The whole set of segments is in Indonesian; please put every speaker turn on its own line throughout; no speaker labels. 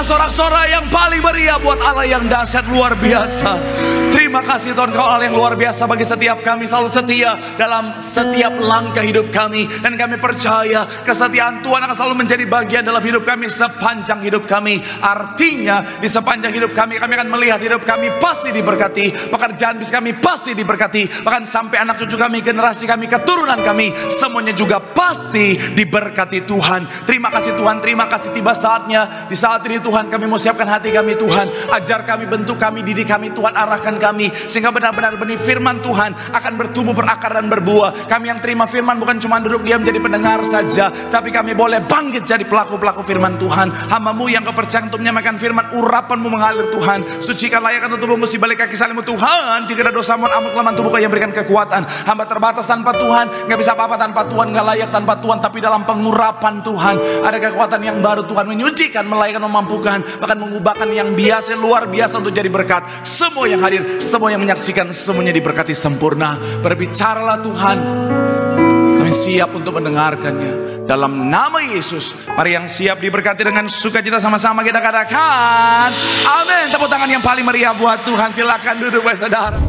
sorak-sorai yang paling meriah buat Allah yang dahsyat luar biasa. Terima kasih Tuhan, Kau Allah yang luar biasa bagi setiap kami, selalu setia dalam setiap langkah hidup kami. Dan kami percaya kesetiaan Tuhan akan selalu menjadi bagian dalam hidup kami sepanjang hidup kami. Artinya di sepanjang hidup kami akan melihat hidup kami pasti diberkati, pekerjaan bisnis kami pasti diberkati, bahkan sampai anak cucu kami, generasi kami, keturunan kami, semuanya juga pasti diberkati Tuhan. Terima kasih Tuhan, terima kasih. Tiba saatnya, di saat ini Tuhan, kami mau siapkan hati kami Tuhan. Ajar kami, bentuk kami, didik kami Tuhan, arahkan kami sehingga benar-benar benih firman Tuhan akan bertumbuh, berakar dan berbuah. Kami yang terima firman bukan cuma duduk diam jadi pendengar saja, tapi kami boleh bangkit jadi pelaku-pelaku firman Tuhan. Hamba-Mu yang kepercayaan untuk menyampaikan firman, urapan-Mu mengalir Tuhan. Sucikan layakkan tubuh-Mu si balik kaki salib-Mu Tuhan. Jika ada dosa mohon ampun, kelemahan tubuh Kau yang berikan kekuatan. Hamba terbatas tanpa Tuhan, gak bisa apa-apa tanpa Tuhan, gak layak tanpa Tuhan. Tapi dalam pengurapan Tuhan ada kekuatan yang baru Tuhan, menyucikan, melayakkan, memampukan, bahkan mengubahkan yang biasa luar biasa untuk jadi berkat. Semua yang hadir, semua yang menyaksikan, semuanya diberkati sempurna. Berbicaralah Tuhan, kami siap untuk mendengarkannya. Dalam nama Yesus, mari yang siap diberkati dengan sukacita sama-sama kita katakan amin. Tepuk tangan yang paling meriah buat Tuhan. Silakan duduk baik saudara.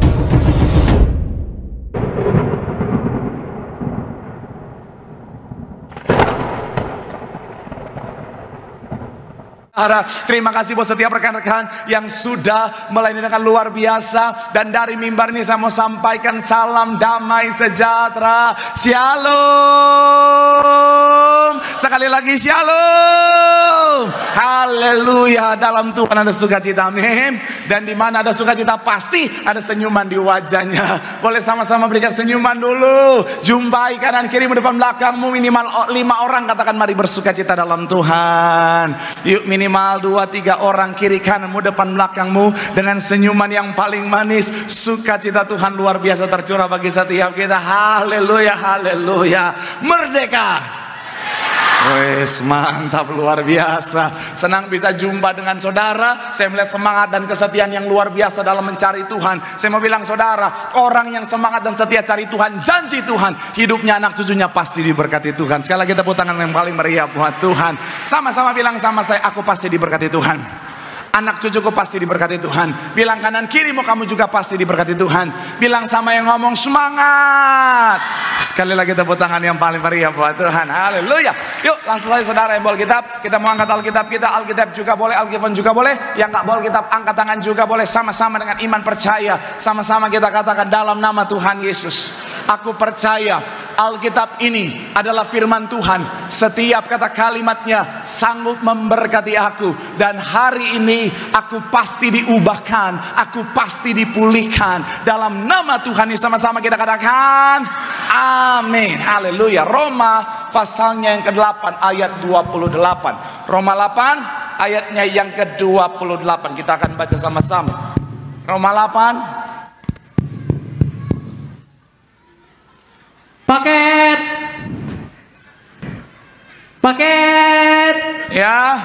Terima kasih buat setiap rekan-rekan yang sudah melayani dengan luar biasa. Dan dari mimbar ini saya mau sampaikan salam damai sejahtera. Shalom. Sekali lagi shalom. Haleluya. Dalam Tuhan ada sukacita, amin. Dan di mana ada sukacita pasti ada senyuman di wajahnya. Boleh sama-sama berikan senyuman dulu. Jumpai kanan kiri depan belakangmu, minimal 5 orang katakan mari bersukacita dalam Tuhan. Yuk minimal 2-3 orang kiri kananmu depan belakangmu dengan senyuman yang paling manis. Sukacita Tuhan luar biasa tercurah bagi setiap kita. Haleluya, haleluya. Merdeka. Wes, mantap, luar biasa. Senang bisa jumpa dengan saudara. Saya melihat semangat dan kesetiaan yang luar biasa dalam mencari Tuhan. Saya mau bilang saudara, orang yang semangat dan setia cari Tuhan, janji Tuhan, hidupnya anak cucunya pasti diberkati Tuhan. Sekali lagi tepuk tangan yang paling meriah buat Tuhan. Sama-sama bilang sama saya, aku pasti diberkati Tuhan. Anak cucuku pasti diberkati Tuhan. Bilang kanan kirimu, kamu juga pasti diberkati Tuhan. Bilang sama yang ngomong, semangat. Sekali lagi tepuk tangan yang paling meriah buat Tuhan. Haleluya. Yuk langsung saja saudara yang bawa Alkitab. Kita mau angkat Alkitab kita. Alkitab juga boleh, Alkitab juga boleh. Yang gak bawa Alkitab angkat tangan juga boleh. Sama-sama dengan iman percaya. Sama-sama kita katakan dalam nama Tuhan Yesus, aku percaya Alkitab ini adalah firman Tuhan. Setiap kata kalimatnya sanggup memberkati aku. Dan hari ini aku pasti diubahkan, aku pasti dipulihkan. Dalam nama Tuhan ini sama-sama kita katakan amin. Haleluya. Roma pasalnya yang ke-8 ayat 28. Roma 8 ayatnya yang ke-28. Kita akan baca sama-sama. Roma 8. Paket ya,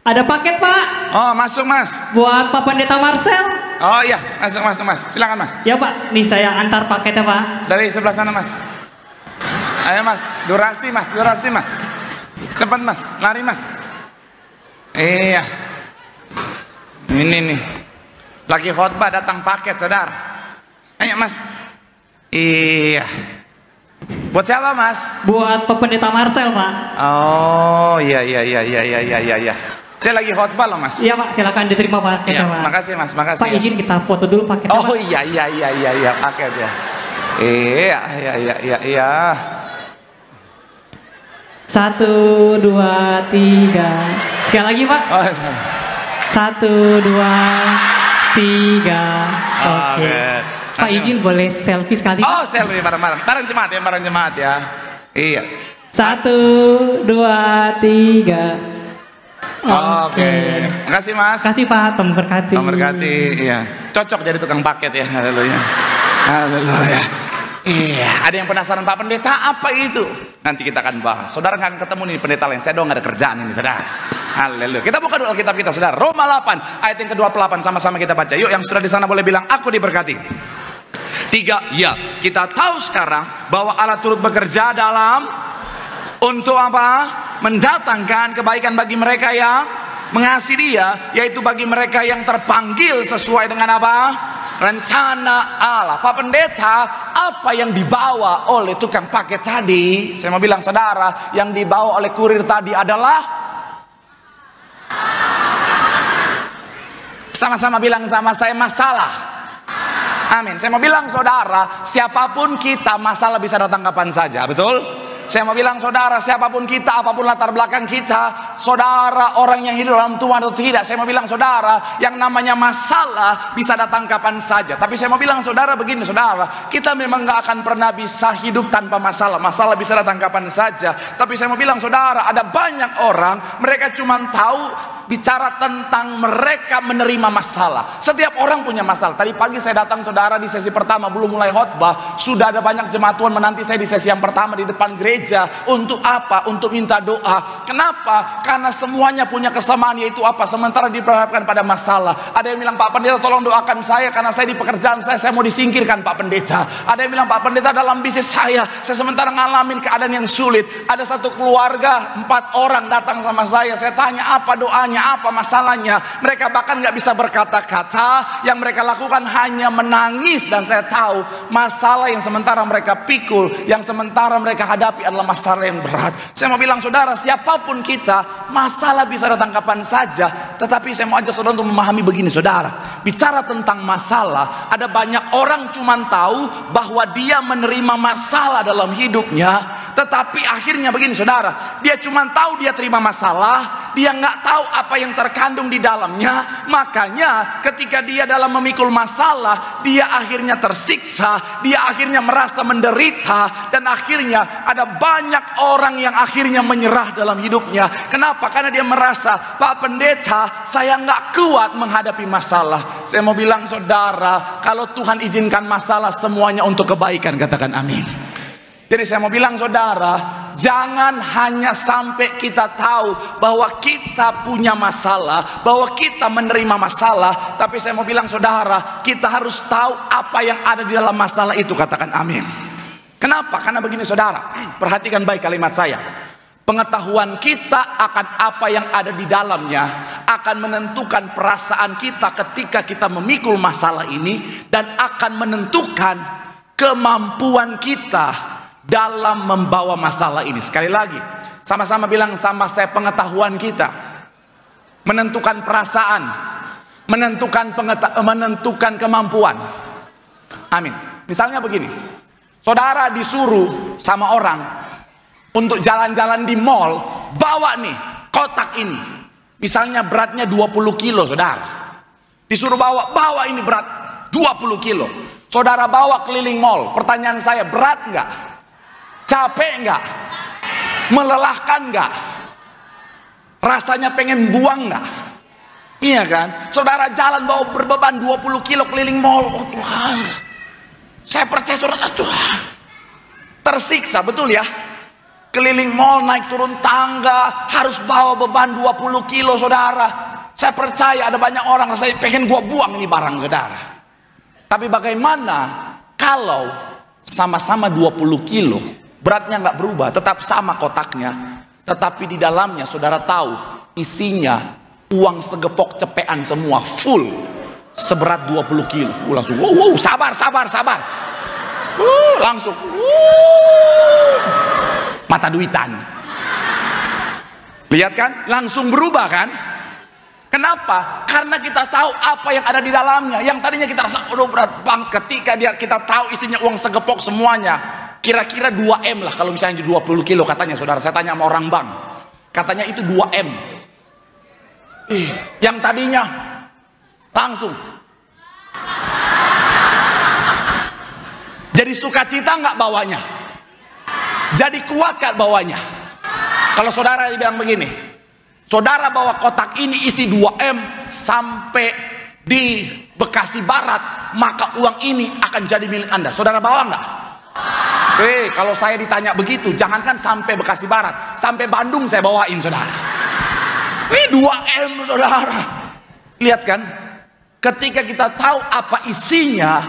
ada paket Pak. Oh masuk Mas, buat Pak Pendeta Marcel. Oh iya, masuk Mas, silakan Mas. Ya Pak, nih saya antar paketnya Pak. Dari sebelah sana Mas. Ayo Mas, durasi Mas. Cepat Mas, lari Mas. Iya, ini nih lagi khotbah datang paket saudara. Ayo Mas. Iya. Buat siapa Mas? Buat Pak Pendeta Marcel Pak. Oh iya. Saya lagi khotbah loh Mas. Iya Pak, silakan diterima paketnya Pak. Makasih Mas, makasih. Pak izin kita foto dulu paketnya. Oh iya paket ya. Iya. 1, 2, 3. Sekali lagi Pak. Oh, 1, 2, 3. Oke. Pak izin boleh selfie sekali? Oh selfie bareng jemaat ya. Iya. 1, 2, 3. Oke. Makasih Mas. Makasih Pak, Tuhan berkati. Iya. Cocok jadi tukang paket ya. Haleluya. Iya. Ada yang penasaran Pak Pendeta apa itu? Nanti kita akan bahas. Saudara akan ketemu nih pendeta lain. Saya doang gak ada kerjaan ini saudara. Haleluya. Kita buka dulu Alkitab kita saudara. Roma 8 ayat yang ke-28. Sama-sama kita baca. Yuk yang sudah di sana boleh bilang aku diberkati. 3, ya kita tahu sekarang bahwa Allah turut bekerja dalam untuk apa? Mendatangkan kebaikan bagi mereka yang Mengasihi dia, yaitu bagi mereka yang terpanggil sesuai dengan apa? Rencana Allah. Pak Pendeta, apa yang dibawa oleh tukang paket tadi? Saya mau bilang saudara, yang dibawa oleh kurir tadi adalah, sama-sama bilang sama saya, masalah. Amin. Saya mau bilang saudara, siapapun kita, masalah bisa datang kapan saja, betul? Saya mau bilang saudara, siapapun kita, apapun latar belakang kita, saudara orang yang hidup dalam Tuhan atau tidak, saya mau bilang saudara, yang namanya masalah bisa datang kapan saja. Tapi saya mau bilang saudara begini saudara, kita memang gak akan pernah bisa hidup tanpa masalah. Masalah bisa datang kapan saja. Tapi saya mau bilang saudara, ada banyak orang, mereka cuma tahu bicara tentang mereka menerima masalah. Setiap orang punya masalah. Tadi pagi saya datang saudara di sesi pertama, belum mulai khotbah, sudah ada banyak jemaat Tuhan menanti saya di sesi yang pertama di depan gereja. Untuk apa? Untuk minta doa. Kenapa? Karena semuanya punya kesamaan, yaitu apa? Sementara diperhadapkan pada masalah. Ada yang bilang, Pak Pendeta tolong doakan saya karena saya di pekerjaan saya mau disingkirkan Pak Pendeta. Ada yang bilang, Pak Pendeta dalam bisnis saya sementara ngalamin keadaan yang sulit. Ada satu keluarga 4 orang datang sama saya tanya apa doanya, apa masalahnya. Mereka bahkan gak bisa berkata-kata, yang mereka lakukan hanya menangis. Dan saya tahu masalah yang sementara mereka pikul, yang sementara mereka hadapi adalah masalah yang berat. Saya mau bilang saudara, siapapun kita, masalah bisa datang kapan saja. Tetapi saya mau ajak saudara untuk memahami begini saudara, bicara tentang masalah, ada banyak orang cuma tahu bahwa dia menerima masalah dalam hidupnya, tetapi akhirnya begini saudara, dia cuma tahu dia terima masalah, dia nggak tahu apa yang terkandung di dalamnya. Makanya ketika dia dalam memikul masalah, dia akhirnya tersiksa, dia akhirnya merasa menderita, dan akhirnya ada banyak orang yang akhirnya menyerah dalam hidupnya. Kenapa? Karena dia merasa, Pak Pendeta, saya nggak kuat menghadapi masalah. Saya mau bilang saudara, kalau Tuhan izinkan masalah, semuanya untuk kebaikan. Katakan amin. Jadi saya mau bilang saudara, jangan hanya sampai kita tahu bahwa kita punya masalah, bahwa kita menerima masalah, tapi saya mau bilang saudara, kita harus tahu apa yang ada di dalam masalah itu. Katakan amin. Kenapa? Karena begini saudara, perhatikan baik kalimat saya. Pengetahuan kita akan apa yang ada di dalamnya akan menentukan perasaan kita ketika kita memikul masalah ini, dan akan menentukan kemampuan kita dalam membawa masalah ini. Sekali lagi, sama-sama bilang sama saya, pengetahuan kita menentukan perasaan, menentukan kemampuan. Amin. Misalnya begini, saudara disuruh sama orang untuk jalan-jalan di mall, bawa nih kotak ini, misalnya beratnya 20 kilo saudara, disuruh bawa ini berat 20 kilo, saudara bawa keliling mall. Pertanyaan saya, berat nggak? Capek nggak? Melelahkan nggak? Rasanya pengen buang nggak? Iya kan? Saudara jalan bawa berbeban 20 kilo keliling mall. Oh Tuhan, saya percaya saudara, Tuhan, tersiksa betul ya. Keliling mall, naik turun tangga, harus bawa beban 20 kilo saudara. Saya percaya ada banyak orang rasanya pengen gua buang ini barang saudara. Tapi bagaimana kalau sama-sama 20 kilo, beratnya nggak berubah, tetap sama kotaknya, tetapi di dalamnya saudara tahu isinya uang segepok cepean semua, full, seberat 20 kilo. Langsung wow, sabar, langsung mata duitan. Lihat kan, langsung berubah kan? Kenapa? Karena kita tahu apa yang ada di dalamnya. Yang tadinya kita rasa udah berat banget, ketika kita tahu isinya uang segepok semuanya, kira-kira 2M lah kalau misalnya 20 kilo katanya saudara. Saya tanya sama orang bank, katanya itu 2M. Yang tadinya langsung jadi sukacita nggak bawanya? Jadi kuat gak bawanya? Kalau saudara bilang begini, saudara bawa kotak ini isi 2M sampai di Bekasi Barat, maka uang ini akan jadi milik Anda. Saudara bawa nggak? Kalau saya ditanya begitu, jangankan sampai Bekasi Barat, sampai Bandung saya bawain saudara. 2M saudara. Lihat kan, ketika kita tahu apa isinya,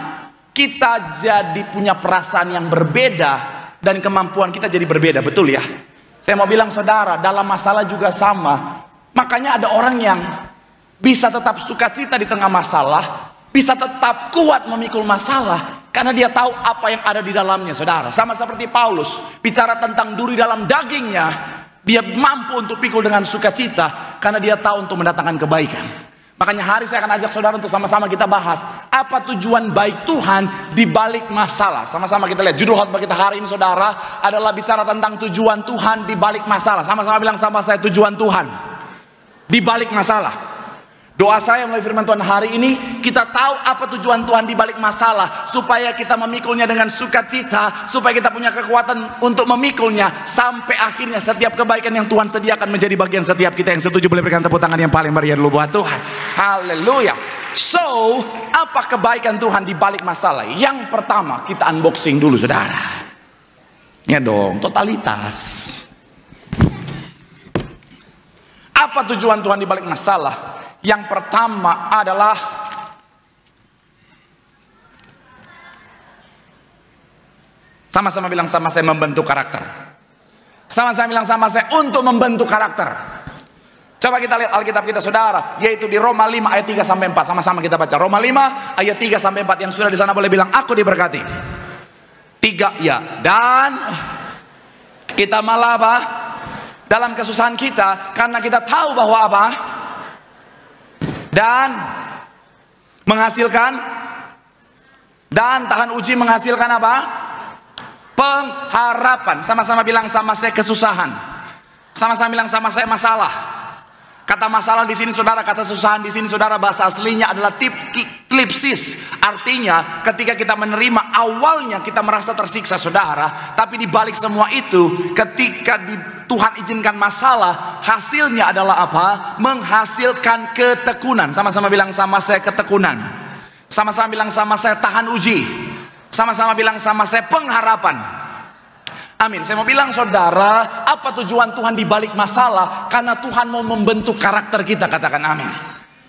kita jadi punya perasaan yang berbeda, dan kemampuan kita jadi berbeda, betul ya? Saya mau bilang saudara, dalam masalah juga sama. Makanya ada orang yang bisa tetap sukacita di tengah masalah, bisa tetap kuat memikul masalah, karena dia tahu apa yang ada di dalamnya, saudara. Sama seperti Paulus, bicara tentang duri dalam dagingnya, dia mampu untuk pikul dengan sukacita, karena dia tahu untuk mendatangkan kebaikan. Makanya hari saya akan ajak saudara untuk sama-sama kita bahas, apa tujuan baik Tuhan di balik masalah. Sama-sama kita lihat, judul khotbah kita hari ini, saudara, adalah bicara tentang tujuan Tuhan di balik masalah. Sama-sama bilang sama saya, tujuan Tuhan di balik masalah. Doa saya melalui firman Tuhan hari ini, kita tahu apa tujuan Tuhan di balik masalah, supaya kita memikulnya dengan sukacita, supaya kita punya kekuatan untuk memikulnya, sampai akhirnya setiap kebaikan yang Tuhan sediakan menjadi bagian setiap kita. Yang setuju boleh berikan tepuk tangan yang paling meriah dulu buat Tuhan. Haleluya. So, apa kebaikan Tuhan di balik masalah? Yang pertama, kita unboxing dulu, saudara. Ya dong, totalitas. Apa tujuan Tuhan di balik masalah? Yang pertama adalah sama-sama bilang sama saya, membentuk karakter. Sama-sama bilang sama saya, untuk membentuk karakter. Coba kita lihat Alkitab kita, saudara, yaitu di Roma 5 ayat 3 sampai 4. Sama-sama kita baca Roma 5 ayat 3 sampai 4. Yang sudah di sana boleh bilang aku diberkati. 3 ya. Dan kita malah apa? Dalam kesusahan kita, karena kita tahu bahwa apa? Dan menghasilkan, dan tahan uji menghasilkan apa? Pengharapan. Sama-sama bilang sama saya, kesusahan. Sama-sama bilang sama saya, masalah. Kata masalah di sini, saudara, kata kesusahan di sini, saudara, bahasa aslinya adalah klipsis. Artinya ketika kita menerima, awalnya kita merasa tersiksa, saudara, tapi di balik semua itu, ketika Tuhan izinkan masalah, hasilnya adalah apa? Menghasilkan ketekunan. Sama-sama bilang sama saya, ketekunan. Sama-sama bilang sama saya, tahan uji. Sama-sama bilang sama saya, pengharapan. Amin. Saya mau bilang, saudara, apa tujuan Tuhan di balik masalah? Karena Tuhan mau membentuk karakter kita, katakan amin.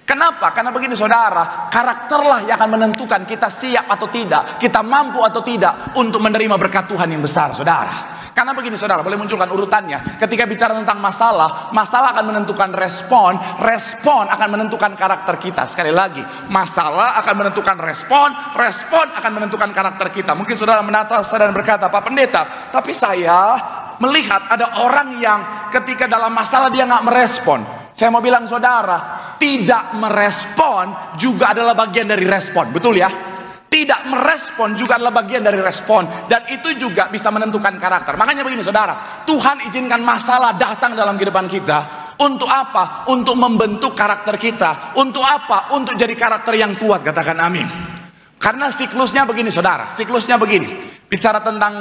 Kenapa? Karena begini, saudara, karakterlah yang akan menentukan kita siap atau tidak, kita mampu atau tidak untuk menerima berkat Tuhan yang besar, saudara. Karena begini, saudara, boleh munculkan urutannya. Ketika bicara tentang masalah, masalah akan menentukan respon, respon akan menentukan karakter kita. Sekali lagi, masalah akan menentukan respon, respon akan menentukan karakter kita. Mungkin saudara menatap saya dan berkata, Pak Pendeta, tapi saya melihat ada orang yang ketika dalam masalah dia nggak merespon. Saya mau bilang, saudara, tidak merespon juga adalah bagian dari respon, betul ya? Tidak merespon juga adalah bagian dari respon, dan itu juga bisa menentukan karakter. Makanya begini, saudara, Tuhan izinkan masalah datang dalam kehidupan kita. Untuk apa? Untuk membentuk karakter kita. Untuk apa? Untuk jadi karakter yang kuat, katakan amin. Karena siklusnya begini, saudara, siklusnya begini. Bicara tentang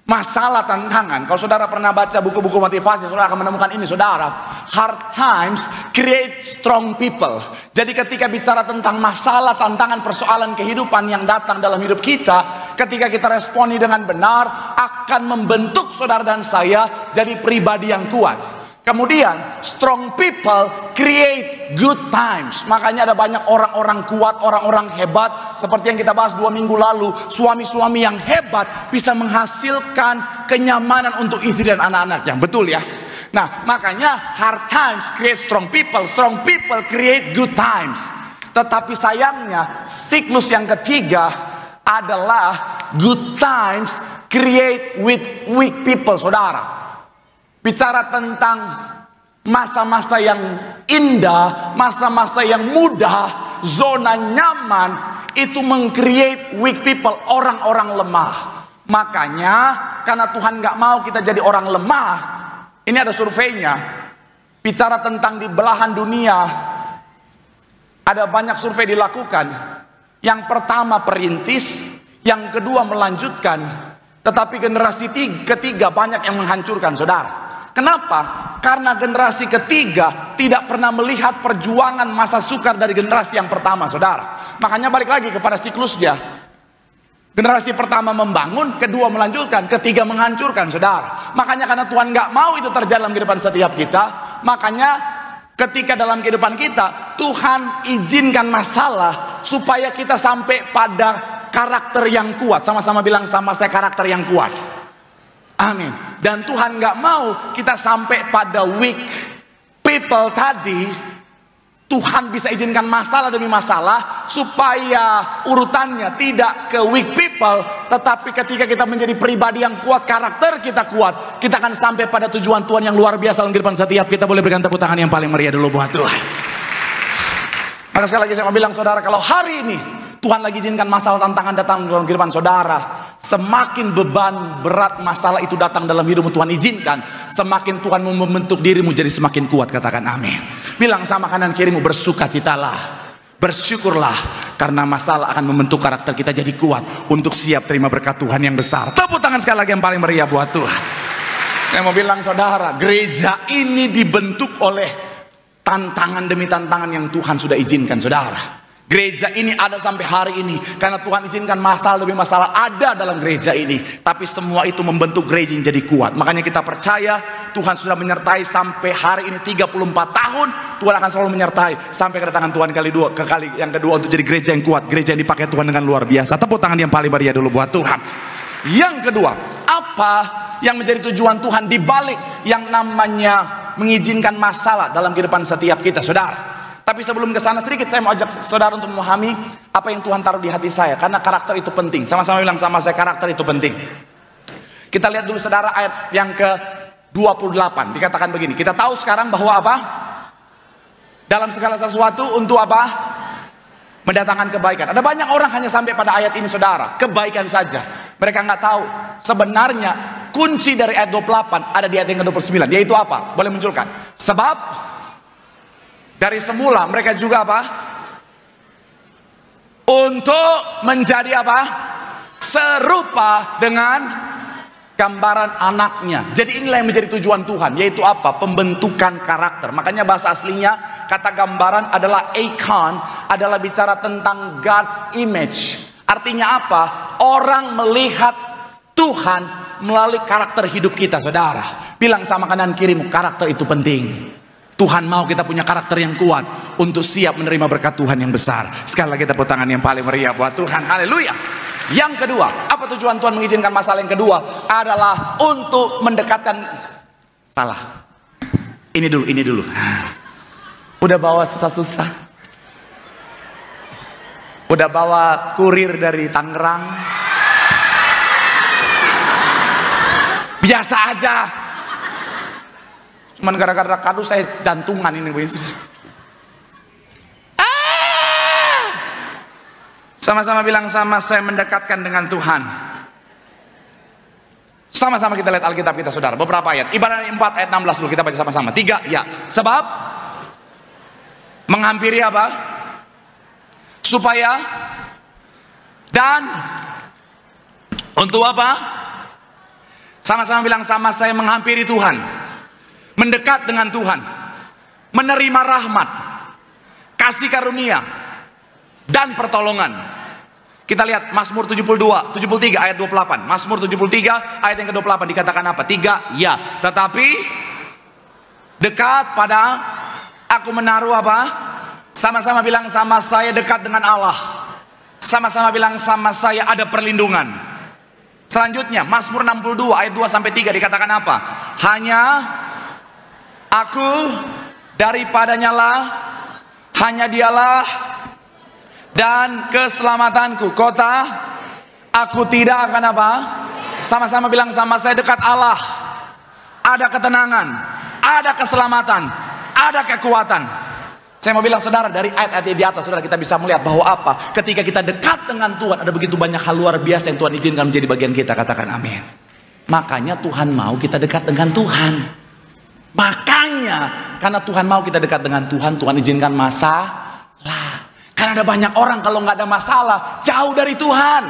masalah, tantangan, kalau saudara pernah baca buku-buku motivasi, saudara akan menemukan ini, saudara. Hard times create strong people. Jadi ketika bicara tentang masalah, tantangan, persoalan kehidupan yang datang dalam hidup kita, ketika kita responi dengan benar, akan membentuk saudara dan saya jadi pribadi yang kuat. Kemudian strong people create good times. Makanya ada banyak orang-orang kuat, orang-orang hebat, seperti yang kita bahas 2 minggu lalu. Suami-suami yang hebat bisa menghasilkan kenyamanan untuk istri dan anak-anaknya. Betul ya? Nah, makanya hard times create strong people create good times. Tetapi sayangnya, siklus yang ketiga adalah good times create with weak people, saudara. Bicara tentang masa-masa yang indah, masa-masa yang mudah, zona nyaman, itu meng-create weak people, orang-orang lemah. Makanya, karena Tuhan gak mau kita jadi orang lemah, ini ada surveinya, bicara tentang di belahan dunia, ada banyak survei dilakukan. Yang pertama perintis, yang kedua melanjutkan, tetapi generasi ketiga banyak yang menghancurkan, saudara. Kenapa? Karena generasi ketiga tidak pernah melihat perjuangan masa sukar dari generasi yang pertama, saudara. Makanya balik lagi kepada siklusnya. Generasi pertama membangun, kedua melanjutkan, ketiga menghancurkan, saudara. Makanya karena Tuhan gak mau itu terjadi dalam kehidupan setiap kita, makanya ketika dalam kehidupan kita, Tuhan izinkan masalah supaya kita sampai pada karakter yang kuat. Sama-sama bilang sama saya, karakter yang kuat. Amin. Dan Tuhan gak mau kita sampai pada weak people tadi, Tuhan bisa izinkan masalah demi masalah supaya urutannya tidak ke weak people. Tetapi ketika kita menjadi pribadi yang kuat, karakter kita kuat, kita akan sampai pada tujuan Tuhan yang luar biasa dalam kehidupan setiap kita. Boleh berikan tepuk tangan yang paling meriah dulu buat Tuhan. Maka sekali lagi saya mau bilang saudara, kalau hari ini Tuhan lagi izinkan masalah tantangan datang dalam kehidupan saudara, semakin beban berat masalah itu datang dalam hidupmu Tuhan izinkan, semakin Tuhan membentuk dirimu jadi semakin kuat. Katakan amin. Bilang sama kanan kirimu, bersukacitalah, bersyukurlah, karena masalah akan membentuk karakter kita jadi kuat untuk siap terima berkat Tuhan yang besar. Tepuk tangan sekali lagi yang paling meriah buat Tuhan. Saya mau bilang saudara, gereja ini dibentuk oleh tantangan demi tantangan yang Tuhan sudah izinkan saudara. Gereja ini ada sampai hari ini karena Tuhan izinkan masalah demi masalah ada dalam gereja ini. Tapi semua itu membentuk gereja yang jadi kuat. Makanya kita percaya Tuhan sudah menyertai sampai hari ini 34 tahun. Tuhan akan selalu menyertai sampai kedatangan Tuhan kali yang kedua untuk jadi gereja yang kuat, gereja yang dipakai Tuhan dengan luar biasa. Tepuk tangan yang paling meriah dulu buat Tuhan. Yang kedua, apa yang menjadi tujuan Tuhan di balik yang namanya mengizinkan masalah dalam kehidupan setiap kita, saudara? Tapi sebelum ke sana sedikit saya mau ajak saudara untuk memahami apa yang Tuhan taruh di hati saya, karena karakter itu penting. Sama-sama bilang sama saya, karakter itu penting. Kita lihat dulu saudara ayat yang ke-28. Dikatakan begini, kita tahu sekarang bahwa apa? Dalam segala sesuatu untuk apa? Mendatangkan kebaikan. Ada banyak orang hanya sampai pada ayat ini saudara, kebaikan saja. Mereka nggak tahu sebenarnya kunci dari ayat 28 ada di ayat yang ke-29, yaitu apa? Boleh munculkan. Sebab dari semula mereka juga apa? Untuk menjadi apa? Serupa dengan gambaran anaknya. Jadi inilah yang menjadi tujuan Tuhan, yaitu apa? Pembentukan karakter. Makanya bahasa aslinya kata gambaran adalah icon, adalah bicara tentang God's image. Artinya apa? Orang melihat Tuhan melalui karakter hidup kita, saudara. Bilang sama kanan kirimu, karakter itu penting. Tuhan mau kita punya karakter yang kuat untuk siap menerima berkat Tuhan yang besar. Sekali lagi tepuk tangan yang paling meriah buat Tuhan. Haleluya. Yang kedua, apa tujuan Tuhan mengizinkan masalah yang kedua? Adalah untuk mendekatkan. Salah. Ini dulu. Udah bawa susah-susah. Udah bawa kurir dari Tangerang. Biasa aja. Cuman gara-gara kado saya jantungan ini. Sama-sama bilang sama saya, mendekatkan dengan Tuhan. Sama-sama kita lihat Alkitab kita saudara. Beberapa ayat. Ibaratnya 4 ayat 16 dulu kita baca sama-sama. 3 ya. Sebab menghampiri apa? Supaya dan untuk apa? Sama-sama bilang sama saya, menghampiri Tuhan. Mendekat dengan Tuhan, menerima rahmat, kasih karunia, dan pertolongan. Kita lihat Mazmur 73 ayat 28. Mazmur 73 ayat yang ke-28 dikatakan apa? 3 ya. Tetapi dekat pada aku menaruh apa? Sama-sama bilang sama saya, dekat dengan Allah. Sama-sama bilang sama saya, ada perlindungan. Selanjutnya Mazmur 62 ayat 2 sampai 3 dikatakan apa? Hanya aku daripadanya lah, hanya dialah dan keselamatanku. Kota aku tidak akan apa? Sama-sama bilang sama saya, dekat Allah ada ketenangan, ada keselamatan, ada kekuatan. Saya mau bilang saudara, dari ayat-ayat di atas saudara kita bisa melihat bahwa apa? Ketika kita dekat dengan Tuhan, ada begitu banyak hal luar biasa yang Tuhan izinkan menjadi bagian kita. Katakan amin. Makanya Tuhan mau kita dekat dengan Tuhan. Makanya karena Tuhan mau kita dekat dengan Tuhan, Tuhan izinkan masalah. Karena ada banyak orang kalau nggak ada masalah jauh dari Tuhan.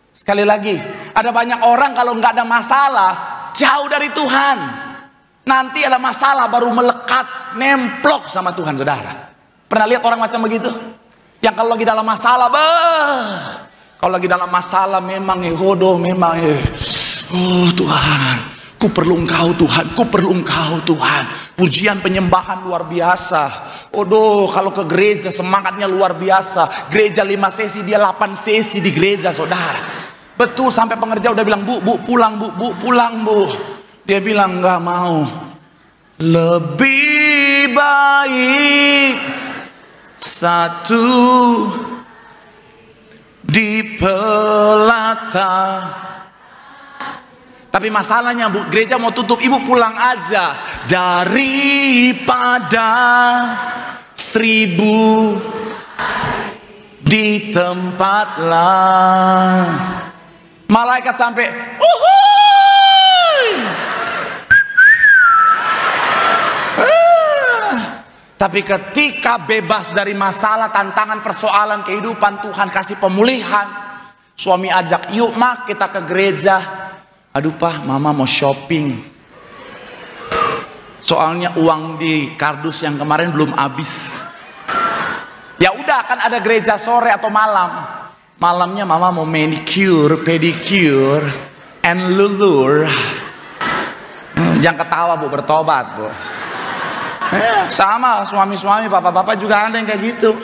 Sekali lagi, ada banyak orang kalau nggak ada masalah jauh dari Tuhan. Nanti ada masalah baru melekat, nemplok sama Tuhan, saudara. Pernah lihat orang macam begitu? Yang kalau lagi dalam masalah, kalau lagi dalam masalah memang hodoh, memang oh Tuhan, ku perlu Engkau Tuhan, ku perlu Engkau Tuhan. Pujian penyembahan luar biasa. Odoh, kalau ke gereja semangatnya luar biasa. Gereja 5 sesi, dia 8 sesi di gereja, saudara. Betul, sampai pengerja udah bilang, bu pulang bu, pulang bu. Dia bilang nggak mau. Lebih baik, satu di pelata. Tapi masalahnya Bu, gereja mau tutup, ibu pulang aja. Daripada 1000 di tempat lain. Malaikat sampai tapi ketika bebas dari masalah, tantangan, persoalan kehidupan, Tuhan kasih pemulihan. Suami ajak, yuk mak kita ke gereja. Aduh Pak, mama mau shopping. Soalnya uang di kardus yang kemarin belum habis. Ya udah, kan ada gereja sore atau malam. Malamnya mama mau manicure, pedicure, and lulur. Jangan ketawa Bu, bertobat Bu. Sama suami-suami, bapak-bapak juga ada yang kayak gitu.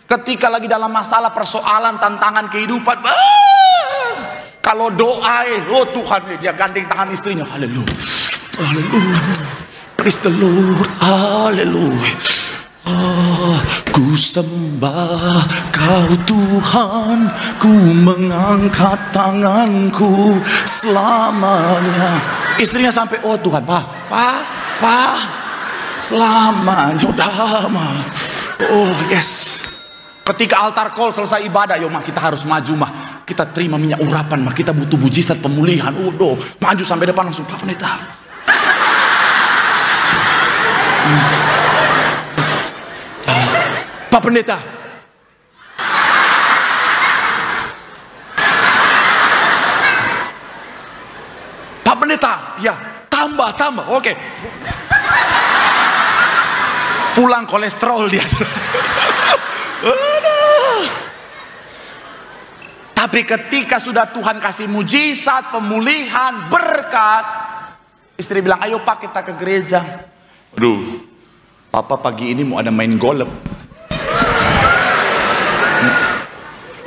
Ketika lagi dalam masalah, persoalan, tantangan kehidupan, kalau doa, oh Tuhan, dia gandeng tangan istrinya. Haleluya, haleluya, praise the Lord, haleluya. Ku sembah Kau Tuhan, ku mengangkat tanganku selamanya. Istrinya sampai, oh Tuhan, Pak, selamanya udah mah. Oh yes. Ketika altar call selesai ibadah, yo mah kita harus maju mah. Kita terima minyak urapan mah. Kita butuh mujizat pemulihan. Udah maju sampai depan langsung, Pak Pendeta. Pak Pendeta. Pak Pendeta, ya tambah, oke. Pulang kolesterol dia. Tapi ketika sudah Tuhan kasih mujizat, pemulihan, berkat, istri bilang, ayo Pak kita ke gereja. Aduh, Papa pagi ini mau ada main golf.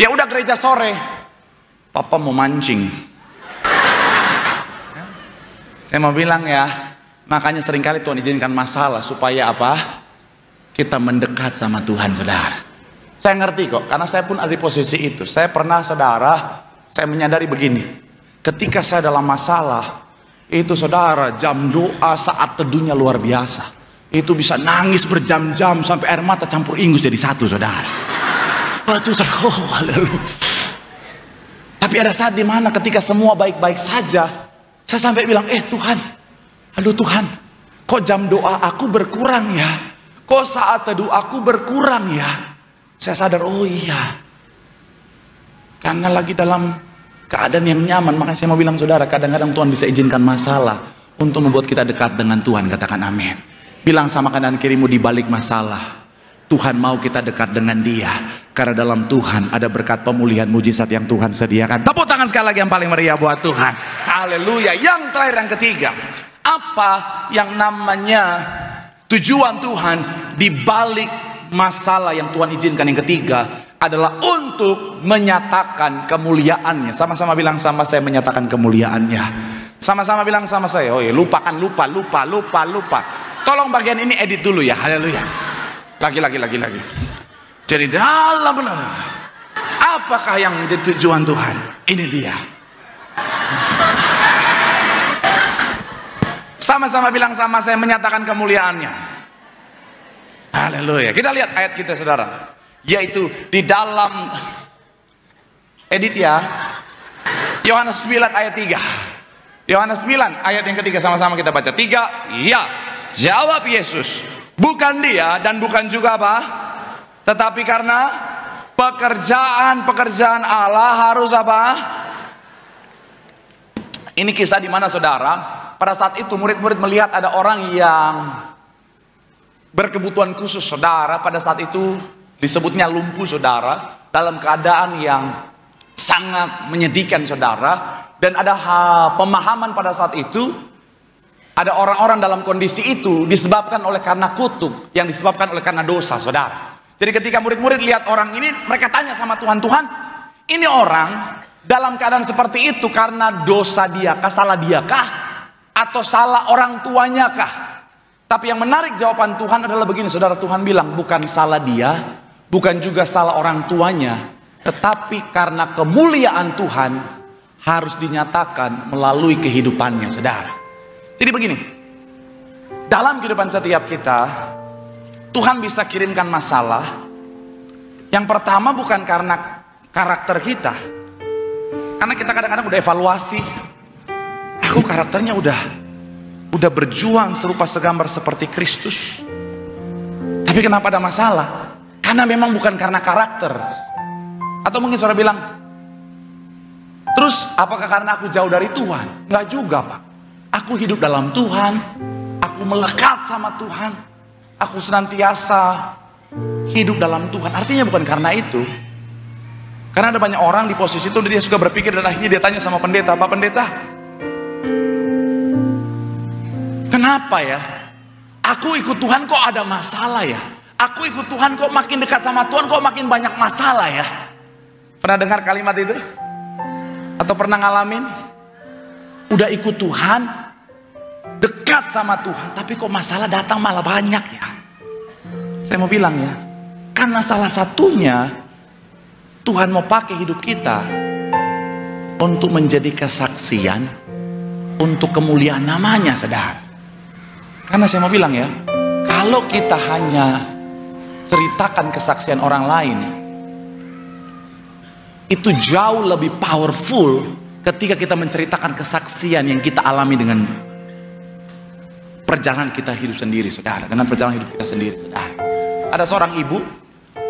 Ya udah gereja sore, Papa mau mancing. Saya mau bilang ya, makanya seringkali Tuhan izinkan masalah supaya apa? Kita mendekat sama Tuhan, saudara. Saya ngerti kok, karena saya pun ada di posisi itu. Saya pernah, saudara, saya menyadari begini. Ketika saya dalam masalah, itu saudara, jam doa, saat teduhnya luar biasa. Itu bisa nangis berjam-jam sampai air mata campur ingus jadi satu, saudara. Oh, haleluya. Tapi ada saat dimana ketika semua baik-baik saja, saya sampai bilang, Tuhan, aduh Tuhan, kok jam doa aku berkurang ya? Kok saat teduh aku berkurang ya? Saya sadar, oh iya, karena lagi dalam keadaan yang nyaman. Makanya saya mau bilang saudara, kadang-kadang Tuhan bisa izinkan masalah untuk membuat kita dekat dengan Tuhan. Katakan amin. Bilang sama kanan kirimu, di balik masalah Tuhan mau kita dekat dengan Dia, karena dalam Tuhan ada berkat pemulihan, mujizat yang Tuhan sediakan. Tepuk tangan sekali lagi yang paling meriah buat Tuhan. Haleluya. Yang terakhir, yang ketiga, apa yang namanya tujuan Tuhan di balik masalah yang Tuhan izinkan? Yang ketiga adalah untuk menyatakan kemuliaannya. Sama-sama bilang sama saya, menyatakan kemuliaannya. Sama-sama bilang sama saya, oh ya, lupa. Tolong bagian ini edit dulu ya. Haleluya. Lagi. Jadi dalam benar, apakah yang menjadi tujuan Tuhan? Ini dia. Sama-sama bilang sama saya, menyatakan kemuliaannya. Haleluya. Kita lihat ayat kita saudara, yaitu di dalam edit ya, Yohanes 9 ayat 3. Yohanes 9 ayat yang ketiga, sama-sama kita baca. 3, ya, jawab Yesus, bukan dia dan bukan juga apa, tetapi karena pekerjaan Allah harus apa. Ini kisah di mana saudara, pada saat itu murid-murid melihat ada orang yang berkebutuhan khusus, saudara. Pada saat itu disebutnya lumpuh, saudara, dalam keadaan yang sangat menyedihkan, saudara. Dan ada pemahaman pada saat itu, ada orang-orang dalam kondisi itu disebabkan oleh karena kutuk, yang disebabkan oleh karena dosa, saudara. Jadi ketika murid-murid lihat orang ini, mereka tanya sama Tuhan, ini orang dalam keadaan seperti itu karena dosa dia kah, salah dia kah, atau salah orang tuanya kah? Tapi yang menarik jawaban Tuhan adalah begini, saudara. Tuhan bilang bukan salah dia, bukan juga salah orang tuanya, tetapi karena kemuliaan Tuhan harus dinyatakan melalui kehidupannya, saudara. Jadi begini, dalam kehidupan setiap kita, Tuhan bisa kirimkan masalah. Yang pertama bukan karena karakter kita, karena kita kadang-kadang udah evaluasi, aku karakternya udah berjuang serupa segambar seperti Kristus, tapi kenapa ada masalah? Karena memang bukan karena karakter. Atau mungkin saudara bilang, terus apakah karena aku jauh dari Tuhan? Enggak juga, Pak. Aku hidup dalam Tuhan, aku melekat sama Tuhan, aku senantiasa hidup dalam Tuhan. Artinya bukan karena itu. Karena ada banyak orang di posisi itu, dia suka berpikir dan akhirnya dia tanya sama pendeta, Pak Pendeta, kenapa ya? Aku ikut Tuhan kok ada masalah ya? Aku ikut Tuhan kok makin dekat sama Tuhan kok makin banyak masalah ya? Pernah dengar kalimat itu? Atau pernah ngalamin? Udah ikut Tuhan, dekat sama Tuhan, tapi kok masalah datang malah banyak ya? Saya mau bilang ya, karena salah satunya Tuhan mau pakai hidup kita untuk menjadi kesaksian untuk kemuliaan namanya, saudara. Karena saya mau bilang ya, kalau kita hanya ceritakan kesaksian orang lain, itu jauh lebih powerful ketika kita menceritakan kesaksian yang kita alami dengan perjalanan kita hidup sendiri, saudara. Dengan perjalanan hidup kita sendiri, saudara. Ada seorang ibu,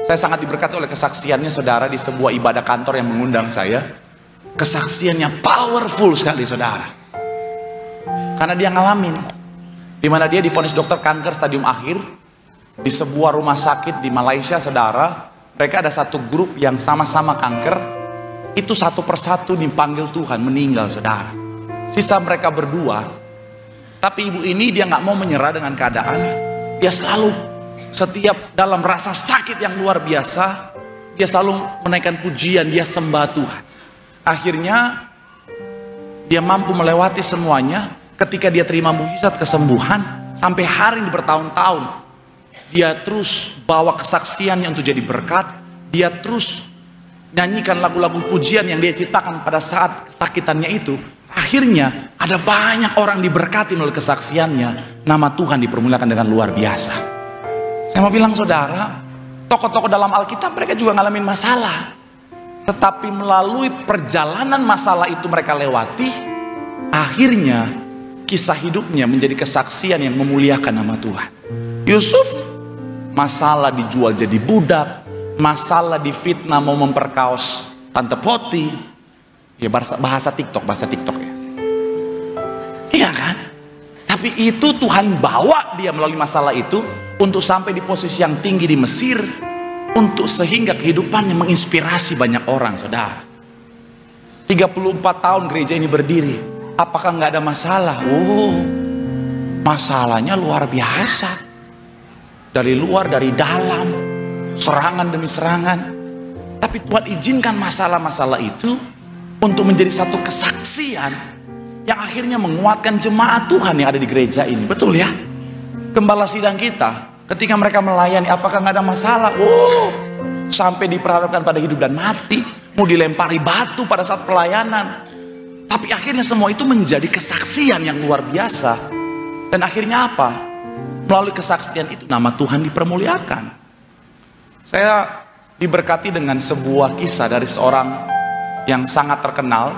saya sangat diberkati oleh kesaksiannya, saudara, di sebuah ibadah kantor yang mengundang saya. Kesaksiannya powerful sekali, saudara. Karena dia ngalamin, dimana dia divonis dokter kanker stadium akhir di sebuah rumah sakit di Malaysia, saudara. Mereka ada satu grup yang sama-sama kanker, itu satu persatu dipanggil Tuhan meninggal, saudara. Sisa mereka berdua. Tapi ibu ini dia nggak mau menyerah dengan keadaan. Dia selalu, setiap dalam rasa sakit yang luar biasa, dia selalu menaikkan pujian, dia sembah Tuhan. Akhirnya dia mampu melewati semuanya. Ketika dia terima mujizat kesembuhan, sampai hari ini bertahun-tahun, dia terus bawa kesaksiannya untuk jadi berkat. Dia terus nyanyikan lagu-lagu pujian yang dia ciptakan pada saat kesakitannya itu. Akhirnya ada banyak orang diberkati melalui kesaksiannya. Nama Tuhan dipermuliakan dengan luar biasa. Saya mau bilang, saudara, tokoh-tokoh dalam Alkitab mereka juga ngalamin masalah, tetapi melalui perjalanan masalah itu mereka lewati, akhirnya kisah hidupnya menjadi kesaksian yang memuliakan nama Tuhan. Yusuf, masalah dijual jadi budak, masalah difitnah mau memperkaos Tante Poti, ya bahasa TikTok ya. Iya kan? Tapi itu Tuhan bawa dia melalui masalah itu untuk sampai di posisi yang tinggi di Mesir, untuk sehingga kehidupannya menginspirasi banyak orang, saudara. 34 tahun gereja ini berdiri. Apakah nggak ada masalah? Oh, masalahnya luar biasa. Dari luar, dari dalam, serangan demi serangan. Tapi Tuhan izinkan masalah-masalah itu untuk menjadi satu kesaksian yang akhirnya menguatkan jemaat Tuhan yang ada di gereja ini. Betul ya? Gembala sidang kita, ketika mereka melayani, apakah nggak ada masalah? Oh, sampai diperhadapkan pada hidup dan mati, mau dilempari batu pada saat pelayanan. Tapi akhirnya semua itu menjadi kesaksian yang luar biasa. Dan akhirnya apa? Melalui kesaksian itu nama Tuhan dipermuliakan. Saya diberkati dengan sebuah kisah dari seorang yang sangat terkenal,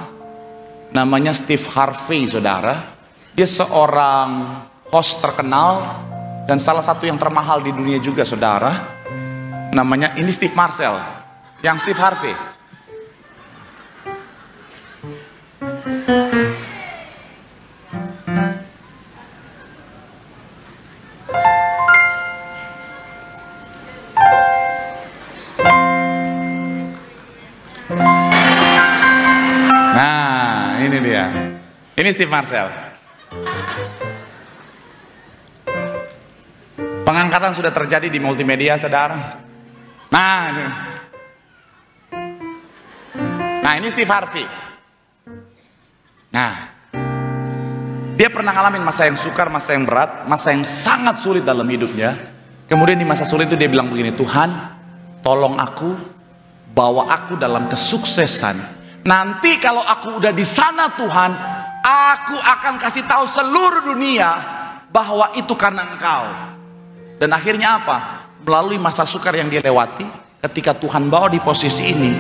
namanya Steve Harvey, saudara. Dia seorang host terkenal dan salah satu yang termahal di dunia juga, saudara. Namanya, ini Steve Marcel, yang Steve Harvey. Nah, ini dia. Ini Steve Marcel. Pengangkatan sudah terjadi di multimedia, saudara. Nah, ini Steve Harvey. Nah, Dia pernah ngalamin masa yang sukar, masa yang berat, masa yang sangat sulit dalam hidupnya. Kemudian di masa sulit itu dia bilang begini, Tuhan, tolong aku, bawa aku dalam kesuksesan. Nanti kalau aku udah di sana Tuhan, aku akan kasih tahu seluruh dunia bahwa itu karena Engkau. Dan akhirnya apa? Melalui masa sukar yang dia lewati, ketika Tuhan bawa di posisi ini,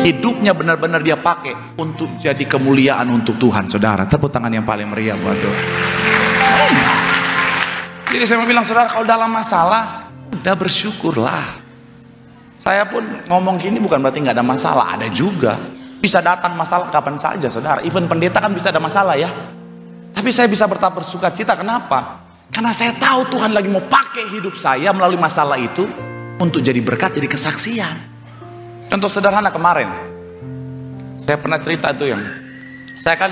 hidupnya benar-benar dia pakai untuk jadi kemuliaan untuk Tuhan. Saudara, tepuk tangan yang paling meriah buat Tuhan. Jadi saya mau bilang, saudara, kalau dalam masalah, udah bersyukurlah. Saya pun ngomong gini bukan berarti nggak ada masalah, ada juga. Bisa datang masalah kapan saja, saudara. Even pendeta kan bisa ada masalah ya. Tapi saya bisa bertambah bersuka cita. Kenapa? Karena saya tahu Tuhan lagi mau pakai hidup saya melalui masalah itu untuk jadi berkat, jadi kesaksian. Contoh sederhana kemarin, saya pernah cerita itu yang saya kan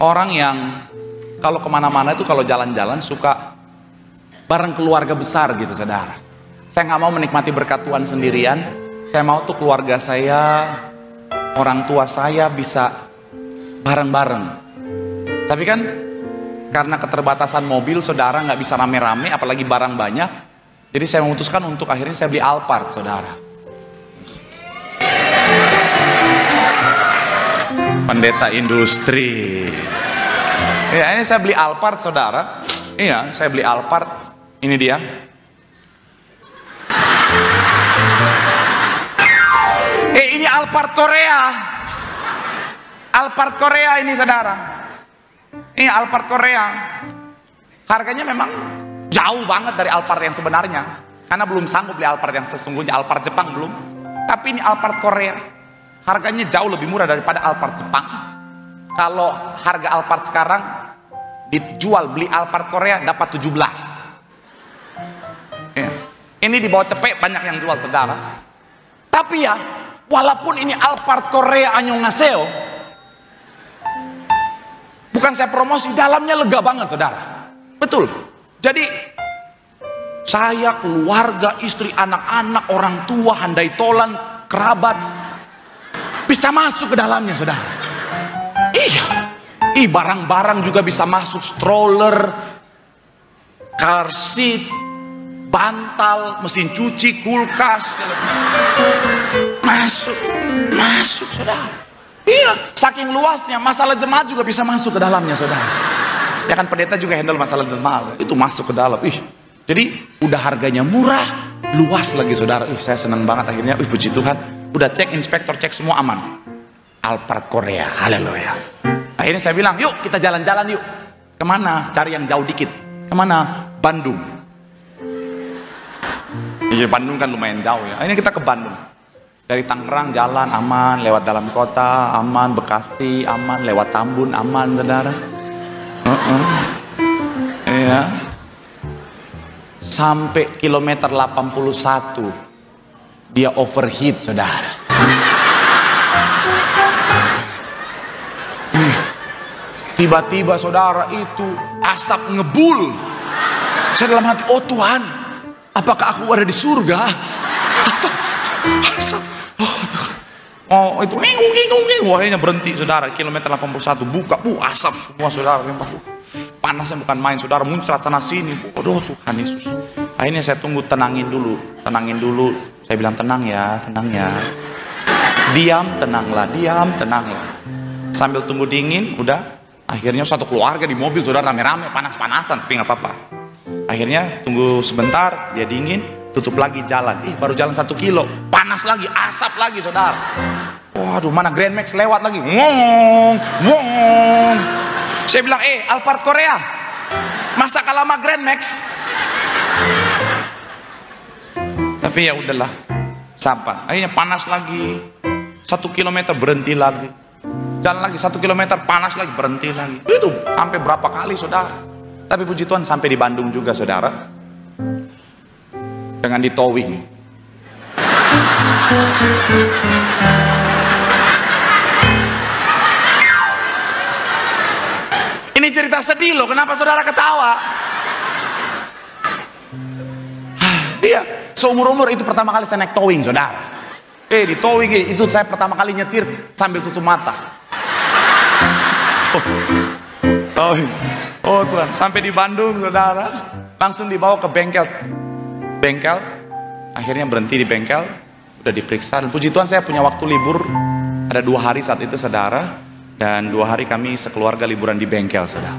orang yang kalau kemana-mana itu kalau jalan-jalan suka bareng keluarga besar gitu, saudara. Saya nggak mau menikmati berkat Tuhan sendirian. Saya mau tuh keluarga saya, orang tua saya bisa bareng-bareng. Tapi kan karena keterbatasan mobil, saudara, nggak bisa rame-rame, apalagi barang banyak. Jadi saya memutuskan untuk akhirnya saya beli Alphard, saudara. Pendeta industri. Ya, ini saya beli Alphard, saudara. Iya, saya beli Alphard. Ini dia. Ini Alphard Korea. Alphard Korea ini, saudara. Ini Alphard Korea. Harganya memang jauh banget dari Alphard yang sebenarnya. Karena belum sanggup beli Alphard yang sesungguhnya, Alphard Jepang belum. Tapi ini Alphard Korea. Harganya jauh lebih murah daripada Alphard Jepang. Kalau harga Alphard sekarang dijual beli Alphard Korea dapat 17. Ya. Ini di bawah cepek banyak yang jual, saudara. Tapi ya, walaupun ini Alphard Korea annyeonghaseyo, bukan saya promosi, dalamnya lega banget, saudara. Betul. Jadi saya, keluarga, istri, anak-anak, orang tua, handai tolan, kerabat bisa masuk ke dalamnya, saudara. Iya. Barang-barang juga bisa masuk, stroller, car seat, bantal, mesin cuci, kulkas, masuk, saudara. Iya, saking luasnya, masalah jemaat juga bisa masuk ke dalamnya, saudara. Ya kan, pendeta juga handle masalah jemaat, itu masuk ke dalam. Jadi udah harganya murah, luas lagi, saudara. Saya senang banget akhirnya. Puji Tuhan. Udah cek, inspektor cek, semua aman. Alphard Korea, haleluya. Akhirnya saya bilang, yuk kita jalan-jalan yuk. Kemana? Cari yang jauh dikit. Kemana? Bandung. Iya, Bandung kan lumayan jauh ya. Akhirnya kita ke Bandung. Dari Tangerang jalan aman, lewat dalam kota aman, Bekasi aman, lewat Tambun aman, saudara. Iya. Sampai kilometer 81 dia overheat, saudara. Tiba-tiba, saudara, itu asap ngebul. Saya dalam hati, oh Tuhan, apakah aku ada di surga? Asap. Oh Tuhan. Oh itu akhirnya berhenti, saudara. Kilometer 81 buka, asap semua, saudara. Panasnya bukan main, saudara, muncrat sana sini. Aduh Tuhan Yesus. Akhirnya saya tunggu, tenangin dulu. Saya bilang tenang ya. Diam, tenanglah. Sambil tunggu dingin, udah. Akhirnya satu keluarga di mobil, saudara, rame-rame, panas-panasan, tapi nggak apa-apa. Akhirnya tunggu sebentar, dia dingin, tutup lagi jalan. Baru jalan 1 kilo, panas lagi, asap lagi, saudara. Waduh, mana Grand Max lewat lagi, ngomong. Saya bilang, Alphard Korea, masa kalah sama Grand Max? Tapi ya udahlah, sabar. Akhirnya panas lagi, 1 kilometer berhenti lagi, jalan lagi 1 kilometer, panas lagi, berhenti lagi. Itu sampai berapa kali, saudara. Tapi puji Tuhan sampai di Bandung juga, saudara, dengan di towing. Ini cerita sedih loh, kenapa saudara ketawa? Iya, seumur-umur itu pertama kali saya naik towing, saudara. Di towing itu saya pertama kali nyetir sambil tutup mata. Oh Tuhan, sampai di Bandung saudara, langsung dibawa ke bengkel. Akhirnya berhenti di bengkel, udah diperiksa. Dan puji Tuhan saya punya waktu libur, ada 2 hari saat itu saudara. Dan 2 hari kami sekeluarga liburan di bengkel saudara.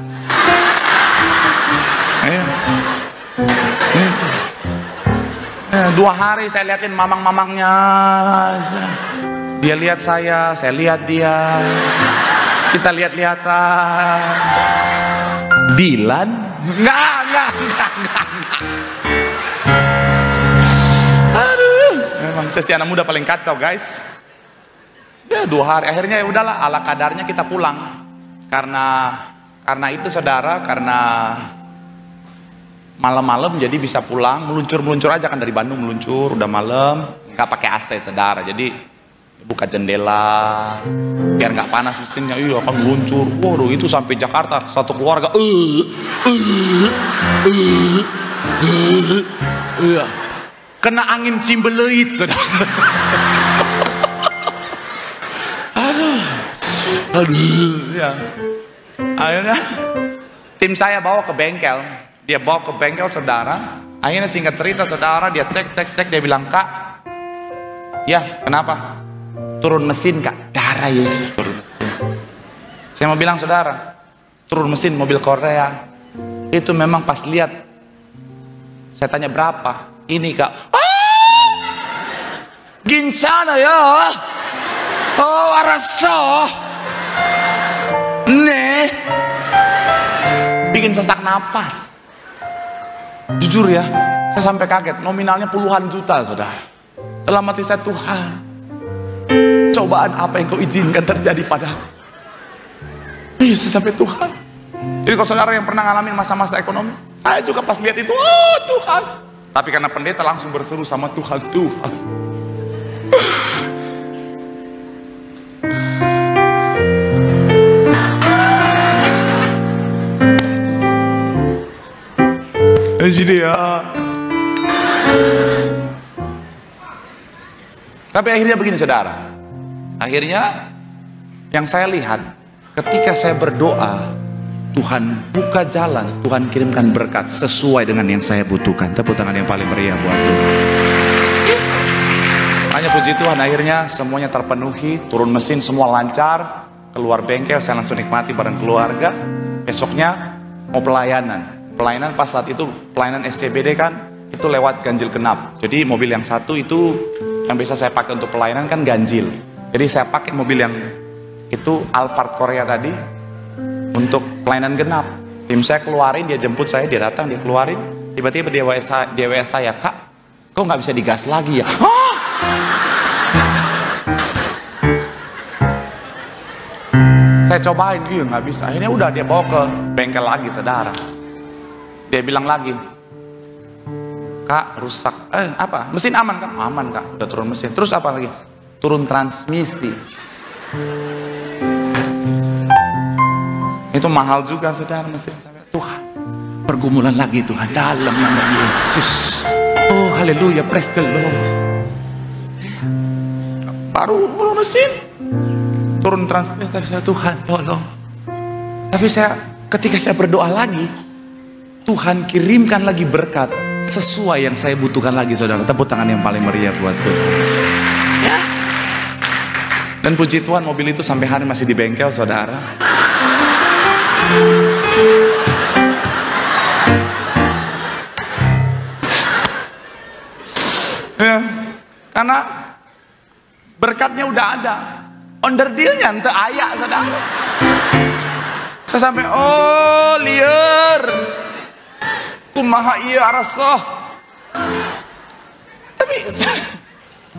2 hari saya liatin mamang-mamangnya. Dia lihat saya lihat dia. Kita lihat-lihatan. Dilan? Enggak. Aduh, memang sesi anak muda paling kacau guys. Ya 2 hari, akhirnya ya udahlah, ala kadarnya kita pulang. Karena itu saudara, karena malam-malam jadi bisa pulang, meluncur aja kan dari Bandung meluncur, udah malam, nggak pakai AC saudara, jadi buka jendela biar nggak panas mesinnya, iya kan meluncur. Waduh, itu sampai Jakarta satu keluarga kena angin cimbeleit saudara. aduh ya. Akhirnya tim saya bawa ke bengkel, dia bawa ke bengkel saudara. Akhirnya singkat cerita saudara, dia cek, dia bilang, "Kak, ya kenapa? Turun mesin Kak, darah Yesus turun mesin." Saya mau bilang saudara, turun mesin mobil Korea itu memang pas lihat, saya tanya berapa, ini Kak, gincana ya, oh araso, nih, bikin sesak napas. Jujur ya, saya sampai kaget, nominalnya puluhan juta saudara. Dalam hati saya, Tuhan, cobaan apa yang kau izinkan terjadi padaku? Iya, saya sampai Tuhan. Jadi kalau saudara yang pernah ngalamin masa-masa ekonomi, saya juga pas lihat itu, oh Tuhan. Tapi karena pendeta langsung berseru sama Tuhan, Tuhan. Jadi ya. Tapi akhirnya begini saudara. Akhirnya yang saya lihat, ketika saya berdoa, Tuhan buka jalan, Tuhan kirimkan berkat sesuai dengan yang saya butuhkan. Tepuk tangan yang paling meriah buat Tuhan. Hanya puji Tuhan, akhirnya semuanya terpenuhi, turun mesin semua lancar, keluar bengkel, saya langsung nikmati bareng keluarga. Besoknya mau pelayanan pas saat itu pelayanan SCBD kan, itu lewat ganjil genap. Jadi mobil yang satu itu yang biasa saya pakai untuk pelayanan kan ganjil. Jadi saya pakai mobil yang itu Alphard Korea tadi untuk pelayanan genap. Tim saya keluarin, dia jemput saya, dia datang, dia keluarin. Tiba-tiba dia WA saya, "Kak, kok nggak bisa digas lagi ya?" Hah? Saya cobain, iya nggak bisa. Akhirnya udah dia bawa ke bengkel lagi saudara. Dia bilang lagi, "Kak, rusak, apa? Mesin aman kan?" "Aman Kak, udah turun mesin." "Terus apa lagi?" "Turun transmisi." Itu mahal juga saudara mesin. Tuhan, pergumulan lagi Tuhan dalam nama Yesus. Oh haleluya, praise the Lord. Baru turun mesin, turun transmisi. Tuhan tolong. Tapi ketika saya berdoa lagi, Tuhan kirimkan lagi berkat sesuai yang saya butuhkan lagi saudara. Tepuk tangan yang paling meriah buat Tuhan ya. Dan puji Tuhan, mobil itu sampai hari masih di bengkel saudara. Ya, karena berkatnya udah ada, onderdilnya ente ayak saudara. Saya sampai, oh liar, kumaha iya arasoh. Tapi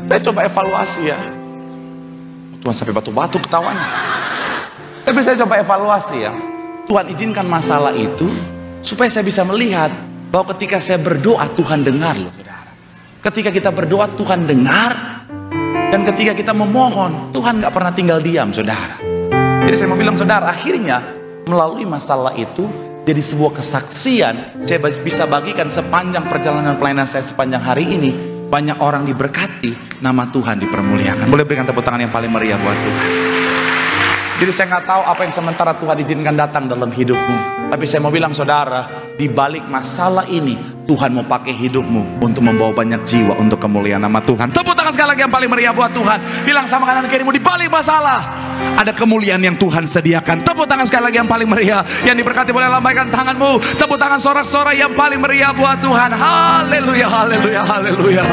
saya coba evaluasi ya. Tuhan sampai batu-batu ketawanya. Tapi saya coba evaluasi ya. Tuhan izinkan masalah itu supaya saya bisa melihat bahwa ketika saya berdoa Tuhan dengar loh saudara. Ketika kita berdoa Tuhan dengar, dan ketika kita memohon Tuhan gak pernah tinggal diam saudara. Jadi saya mau bilang saudara, akhirnya melalui masalah itu jadi sebuah kesaksian saya bisa bagikan sepanjang perjalanan pelayanan saya sepanjang hari ini. Banyak orang diberkati, nama Tuhan dipermuliakan. Boleh berikan tepuk tangan yang paling meriah buat Tuhan. Jadi saya nggak tahu apa yang sementara Tuhan izinkan datang dalam hidupmu. Tapi saya mau bilang saudara, di balik masalah ini Tuhan mau pakai hidupmu untuk membawa banyak jiwa untuk kemuliaan nama Tuhan. Tepuk tangan sekali lagi yang paling meriah buat Tuhan. Bilang sama kanan kirimu, di balik masalah ada kemuliaan yang Tuhan sediakan. Tepuk tangan sekali lagi yang paling meriah. Yang diberkati boleh lambaikan tanganmu. Tepuk tangan sorak-sorai yang paling meriah buat Tuhan. Haleluya, haleluya, haleluya.